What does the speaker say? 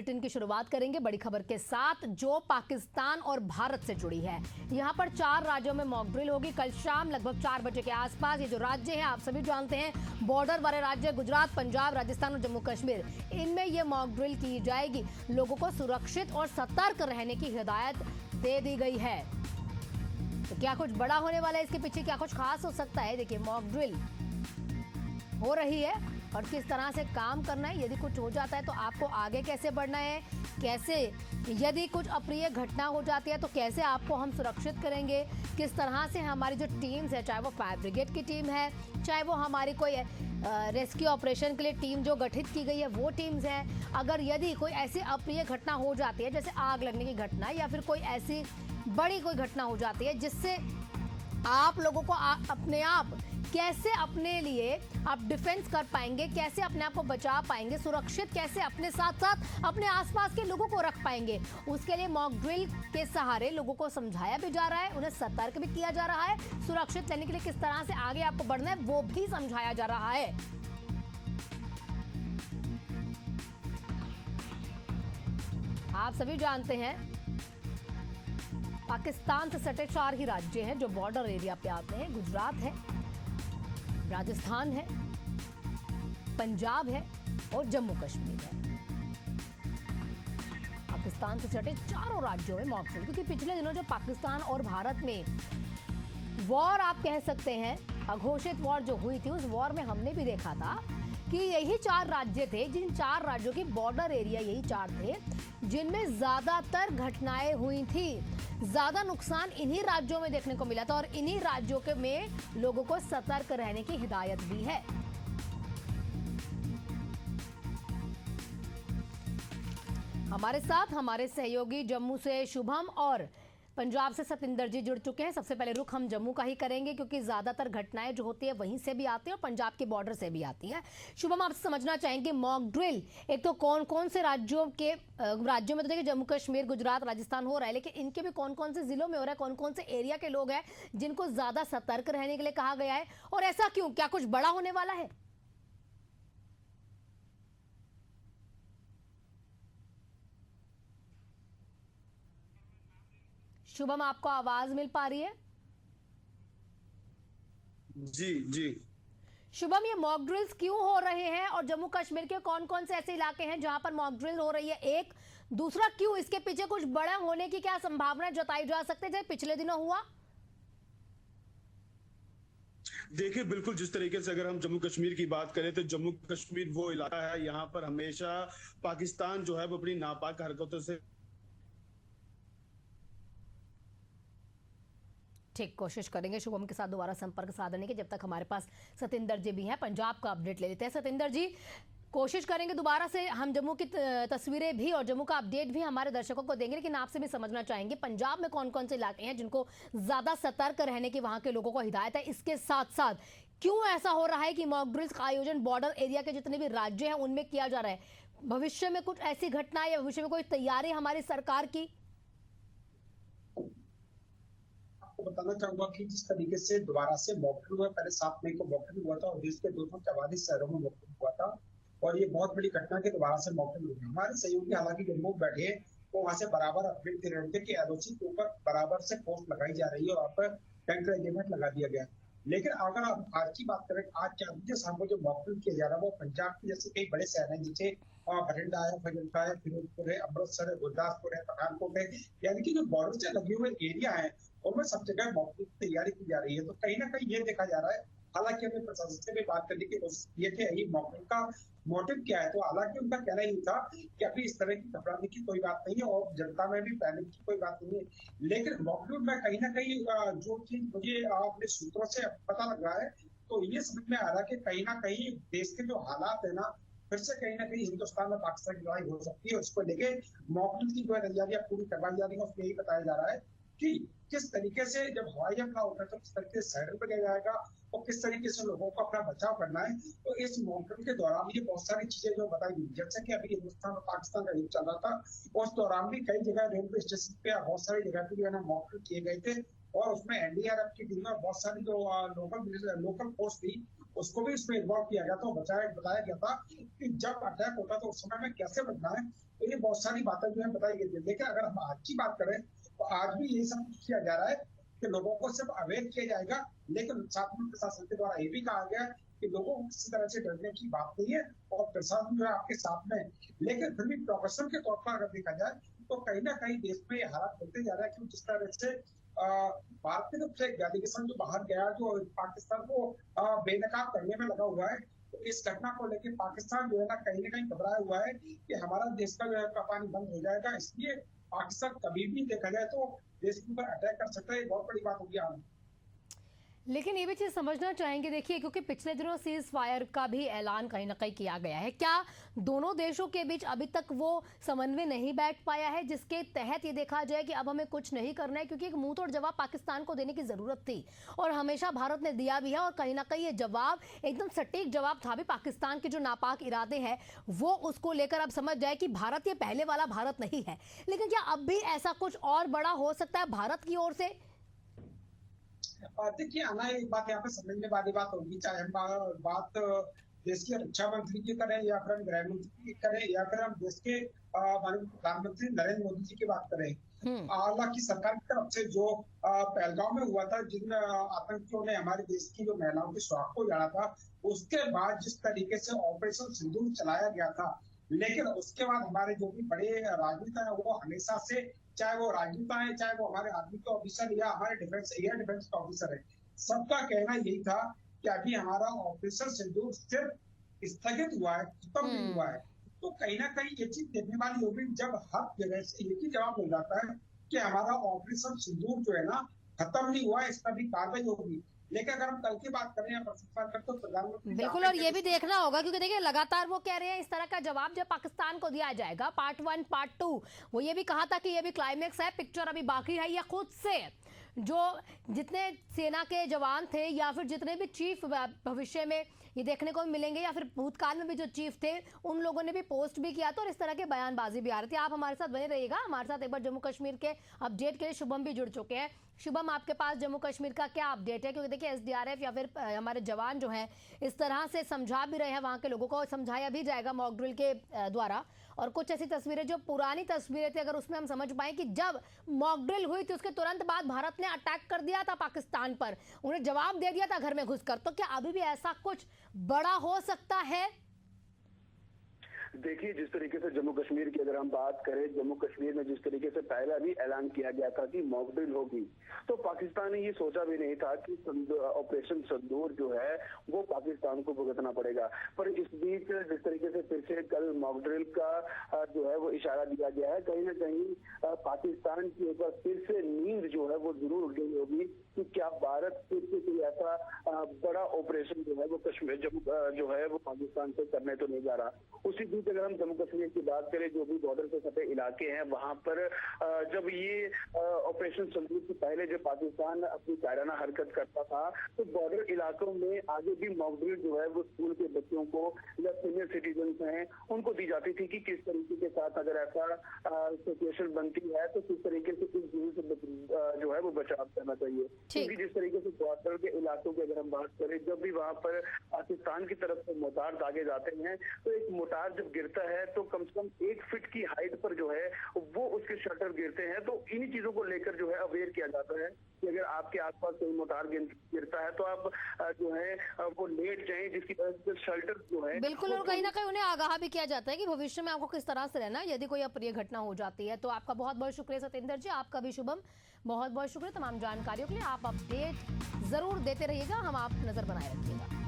Bulletin की शुरुआत करेंगे बड़ी खबर के साथ जो पाकिस्तान और भारत से जुड़ी है। यहां पर 4 राज्यों में मॉक ड्रिल होगी कल शाम लगभग 4 बजे के आसपास। ये जो राज्य हैं आप सभी जानते हैं, बॉर्डर वाले राज्य गुजरात, पंजाब, राजस्थान और जम्मू कश्मीर, इनमें ये मॉक ड्रिल की जाएगी। लोगों को सुरक्षित और सतर्क रहने की हिदायत दे दी गई है। तो क्या कुछ बड़ा होने वाला है, इसके पीछे क्या कुछ खास हो सकता है? देखिए, मॉक ड्रिल हो रही है और किस तरह से काम करना है। यदि कुछ हो जाता है तो आपको आगे कैसे बढ़ना है, कैसे यदि कुछ अप्रिय घटना हो जाती है तो कैसे आपको हम सुरक्षित करेंगे, किस तरह से हमारी जो टीम्स है, चाहे वो फायर ब्रिगेड की टीम है, चाहे वो हमारी कोई रेस्क्यू ऑपरेशन के लिए टीम जो गठित की गई है वो टीम्स हैं। अगर यदि कोई ऐसी अप्रिय घटना हो जाती है जैसे आग लगने की घटना या फिर कोई ऐसी बड़ी कोई घटना हो जाती है जिससे आप लोगों को अपने आप कैसे अपने लिए आप डिफेंस कर पाएंगे, कैसे अपने आप को बचा पाएंगे, सुरक्षित कैसे अपने साथ साथ अपने आसपास के लोगों को रख पाएंगे, उसके लिए मॉक ड्रिल के सहारे लोगों को समझाया भी जा रहा है, उन्हें सतर्क भी किया जा रहा है। सुरक्षित रहने के लिए किस तरह से आगे आपको बढ़ना है वो भी समझाया जा रहा है। आप सभी जानते हैं पाकिस्तान से सटे 4 ही राज्य हैं जो बॉर्डर एरिया पे आते हैं। गुजरात है, राजस्थान है, पंजाब है और जम्मू कश्मीर है। पाकिस्तान से सटे चारों राज्यों में मॉक ड्रिल, क्योंकि पिछले दिनों जो पाकिस्तान और भारत में वॉर आप कह सकते हैं, अघोषित वॉर जो हुई थी, उस वॉर में हमने भी देखा था कि यही 4 राज्य थे, जिन 4 राज्यों की बॉर्डर एरिया यही 4 थे जिनमें ज्यादातर घटनाएं हुई थी। ज्यादा नुकसान इन्हीं राज्यों में देखने को मिला था और इन्हीं राज्यों के में लोगों को सतर्क रहने की हिदायत भी है। हमारे साथ हमारे सहयोगी जम्मू से शुभम और पंजाब से सतिंदर जी जुड़ चुके हैं। सबसे पहले रुख हम जम्मू का ही करेंगे क्योंकि ज्यादातर घटनाएं जो होती है वहीं से भी आती है और पंजाब के बॉर्डर से भी आती है। शुभम, आप समझना चाहेंगे मॉक ड्रिल एक तो कौन कौन से राज्यों में तो देखिए जम्मू कश्मीर, गुजरात, राजस्थान हो रहा है, लेकिन इनके भी कौन कौन से जिलों में हो रहा है, कौन कौन से एरिया के लोग हैं जिनको ज्यादा सतर्क रहने के लिए कहा गया है, और ऐसा क्यों, क्या कुछ बड़ा होने वाला है? शुभम, आपको आवाज मिल पा रही है? जी जी। शुभम, ये मॉक ड्रिल्स क्यों हो रहे हैं और जम्मू कश्मीर के कौन कौन से ऐसे इलाके हैं जहां पर मॉक ड्रिल हो रही है? एक दूसरा, क्यों इसके पीछे कुछ बड़ा होने की क्या संभावना जताई जा सकती है जैसे पिछले दिनों हुआ? देखिए, बिल्कुल जिस तरीके से अगर हम जम्मू कश्मीर की बात करें तो जम्मू कश्मीर वो इलाका है, यहाँ पर हमेशा पाकिस्तान जो है वो अपनी नापाक हरकतों से ठीक, कोशिश करेंगे शुभम के साथ दोबारा संपर्क साधने की। जब तक हमारे पास सतिंदर जी भी हैं, पंजाब का अपडेट ले लेते हैं। सतिंदर जी, कोशिश करेंगे दोबारा से हम जम्मू की तस्वीरें भी और जम्मू का अपडेट भी हमारे दर्शकों को देंगे, लेकिन आपसे भी समझना चाहेंगे पंजाब में कौन कौन से इलाके हैं जिनको ज्यादा सतर्क रहने की वहां के लोगों को हिदायत है। इसके साथ साथ क्यों ऐसा हो रहा है कि मॉक ड्रिल्स का आयोजन बॉर्डर एरिया के जितने भी राज्य हैं उनमें किया जा रहा है? भविष्य में कुछ ऐसी घटनाएं या भविष्य में कोई तैयारी हमारी सरकार की? बताना चाहूंगा कि जिस तरीके से दोबारा से मॉक ड्रिल हुआ, पहले 7 मई को मॉक ड्रिल हुआ था और देश के 244 शहरों में मॉक ड्रिल हुआ था और ये बहुत बड़ी घटना के दोबारा से मॉक ड्रिल हुआ। हमारे सहयोगी हालांकि जम्मू बैठे तो वहां से बराबर अपडेट दे रहे थे कि एलओसी के ऊपर बराबर से पोस्ट लगाई जा रही है और आप टैंक रेजिमेंट लगा दिया गया। लेकिन अगर आप आज की बात करें, आज 4 बजे शाम को जो मॉक ड्रिल किया जा रहा है वो पंजाब के जैसे कई बड़े शहर हैं जैसे बठिंडा है, फजीलका है, फिरोजपुर है, अमृतसर है, गुरदासपुर है, पठानकोट है, यानी कि जो बॉर्डर से लगे हुए एरिया है उनमें सब जगह मॉक ड्रिल की तैयारी की जा रही है। तो कहीं ना कहीं ये देखा जा रहा है, हालांकि हमने प्रशासन से भी बात करने की कोशिश की है कि यही मॉक ड्रिल का मोटिव क्या है, तो हालांकि उनका कहना ही था कि अभी इस तरह की घबराने की कोई बात नहीं है और जनता में भी पैनिक की कोई बात नहीं है। लेकिन मॉक ड्रिल में कहीं ना कहीं जो चीज मुझे अपने सूत्रों से पता लग रहा है तो ये समझ में आ रहा है कि कहीं ना कहीं देश के जो हालात है ना, फिर से कहीं ना कहीं हिंदुस्तान में पाकिस्तान की लड़ाई हो सकती है। उसको लेके मॉक ड्रिल की जो तैयारियां पूरी करवाई जा रही है, उसमें यही बताया जा रहा है कि किस तरीके से जब हवाई हमला होता है तो किस तरीके से साइडर पर किया जाएगा और किस तरीके से लोगों को अपना बचाव करना है। तो इस मॉक ड्रिल के दौरान ये बहुत सारी चीजें जो बताई गई, जैसे कि अभी हिंदुस्तान और पाकिस्तान का युद्ध चल रहा था उस दौरान भी कई जगह रेलवे स्टेशन पे बहुत सारी जगह पे जो है ना मॉक ड्रिल किए गए थे और उसमें एनडीआरएफ की टीम और बहुत सारी जो लोकल फोर्स थी उसको भी इसमें इन्वॉल्व किया गया था, बताया गया था कि जब अटैक होता तो उस समय में कैसे बचना है। तो ये बहुत सारी बातें जो है बताई गई थी। लेकिन अगर हम आज की बात करें तो आज भी यही सब किया जा रहा है कि लोगों को सिर्फ अवेयर किया जाएगा, लेकिन साथ में प्रशासन के द्वारा ये भी कहा गया है कि लोगों को किसी तरह से डरने की बात नहीं है और प्रशासन जो है आपके साथ में है। लेकिन फिर भी प्रोफेशन के तौर पर अगर देखा जाए तो कहीं ना कहीं देश में ये हालात होते जा रहा है कि जिस तरह से भारत की तरफ से डेलीगेशन जो बाहर गया, जो पाकिस्तान को बेनकाब करने में लगा हुआ है, तो इस घटना को लेकर पाकिस्तान जो है ना कहीं घबराया हुआ है कि हमारा देश का जो है पानी बंद हो जाएगा। इसलिए पाकिस्तान कभी भी देखा जाए तो देश के ऊपर अटैक कर सकता है। ये बहुत बड़ी बात होगी आगे। लेकिन ये भी चीज समझना चाहेंगे, देखिए क्योंकि पिछले दिनों सीज फायर का भी ऐलान कहीं ना कहीं किया गया है, क्या दोनों देशों के बीच अभी तक वो समन्वय नहीं बैठ पाया है जिसके तहत ये देखा जाए कि अब हमें कुछ नहीं करना है, क्योंकि एक मुंह तोड़ जवाब पाकिस्तान को देने की जरूरत थी और हमेशा भारत ने दिया भी है और कहीं ना कहीं ये जवाब एकदम सटीक जवाब था भी। पाकिस्तान के जो नापाक इरादे हैं वो उसको लेकर अब समझ जाए कि भारत ये पहले वाला भारत नहीं है। लेकिन क्या अब भी ऐसा कुछ और बड़ा हो सकता है भारत की ओर से? देखिए आना एक बात यहाँ पे समझने वाली बात होगी, चाहे हम बात देश के रक्षा मंत्री की करें या फिर हम गृह मंत्री की करें या फिर हम देश के माननीय प्रधानमंत्री नरेंद्र मोदी जी की बात करें। हालांकि सरकार की तरफ से जो पहलगांव में हुआ था, जिन आतंकियों ने हमारे देश की जो महिलाओं के सुहाग को उजाड़ा था, उसके बाद जिस तरीके से ऑपरेशन सिंदूर चलाया गया था, लेकिन उसके बाद हमारे जो भी बड़े राजनेता है वो हमेशा से, चाहे वो राजनेता है चाहे वो हमारे आर्मी के ऑफिसर या हमारे एयर डिफेंस के ऑफिसर है, सबका कहना यही था कि अभी हमारा ऑपरेशन सिंदूर सिर्फ स्थगित हुआ है, खत्म नहीं हुआ है। तो कहीं ना कहीं ये चीज देखने वाली होगी जब हर जगह से एक ही जवाब मिल जाता है कि हमारा ऑपरेशन सिंदूर जो है ना खत्म नहीं हुआ है, इसका भी कार्रवाई होगी। लेकिन अगर हम कल की बात करें या तो प्रधानमंत्री बिल्कुल, और ये भी देखना होगा क्योंकि देखिए लगातार वो कह रहे हैं इस तरह का जवाब जब पाकिस्तान को दिया जाएगा पार्ट 1 पार्ट 2, वो ये भी कहा था कि ये भी क्लाइमेक्स है, पिक्चर अभी बाकी है। या खुद से जो जितने सेना के जवान थे या फिर जितने भी चीफ भविष्य में ये देखने को मिलेंगे या फिर भूतकाल में भी जो चीफ थे उन लोगों ने भी पोस्ट भी किया था और इस तरह के बयानबाजी भी आ रही थी। आप हमारे साथ बने रहिएगा, हमारे साथ एक बार जम्मू कश्मीर के अपडेट के लिए शुभम भी जुड़ चुके हैं। शुभम, आपके पास जम्मू कश्मीर का क्या अपडेट है? क्योंकि देखिए एसडीआरएफ या फिर हमारे जवान जो हैं इस तरह से समझा भी रहे हैं, वहाँ के लोगों को समझाया भी जाएगा मॉक ड्रिल के द्वारा। और कुछ ऐसी तस्वीरें जो पुरानी तस्वीरें थी अगर उसमें हम समझ पाए कि जब मॉक ड्रिल हुई थी उसके तुरंत बाद भारत ने अटैक कर दिया था पाकिस्तान पर, उन्हें जवाब दे दिया था घर में घुसकर, तो क्या अभी भी ऐसा कुछ बड़ा हो सकता है? देखिए जिस तरीके से जम्मू कश्मीर की अगर हम बात करें, जम्मू कश्मीर में जिस तरीके से पहला भी ऐलान किया गया था कि मॉक ड्रिल होगी, तो पाकिस्तान ने ये सोचा भी नहीं था कि ऑपरेशन सिंदूर जो है वो पाकिस्तान को भुगतना पड़ेगा। पर इस बीच जिस तरीके से फिर से कल मॉक ड्रिल का जो है वो इशारा दिया गया है, कहीं ना कहीं पाकिस्तान के ऊपर फिर से नींद जो है वो जरूर उड़ गई होगी कि क्या भारत फिर से कोई ऐसा बड़ा ऑपरेशन जो है वो कश्मीर जो है वो पाकिस्तान से करने तो नहीं जा रहा। उसी बीच अगर हम जम्मू कश्मीर की बात करें, जो भी बॉर्डर से सटे इलाके हैं वहां पर जब ये ऑपरेशन सिंदूर से पहले जब पाकिस्तान अपनी कायराना हरकत करता था तो बॉर्डर इलाकों में आगे भी मॉक ड्रिल जो है वो स्कूल के बच्चों को या सीनियर सिटीजन हैं उनको दी जाती थी कि किस तरीके के साथ अगर ऐसा सिचुएशन बनती है तो किस तरीके से इस ड्रिल से जो है वो बचाव करना चाहिए। क्योंकि जिस तरीके से बॉर्डर के इलाकों की अगर हम बात करें, जब भी वहां पर पाकिस्तान की तरफ से मोर्टार दागे जाते हैं तो एक मोर्टार जब गिरता है तो कम से कम 1 फीट की हाइट पर जो है वो उसके शटर गिरते हैं। तो इन्हीं चीजों को लेकर जो है अवेयर किया जाता है कि अगर आपके आसपास कोई मोर्टार गिरता है तो आप जो है वो लेट जाएं, जिसकी वजह से शल्टर जो है बिल्कुल, और कहीं ना कहीं उन्हें आगाह भी किया जाता है कि भविष्य में आपको किस तरह से रहना यदि कोई अप्रिय घटना हो जाती है। तो आपका बहुत बहुत शुक्रिया सतेंद्र जी, आपका भी शुभम बहुत बहुत शुक्रिया तमाम जानकारियों के लिए। आप अपडेट जरूर देते रहिएगा, हम आप नजर बनाए रखिएगा।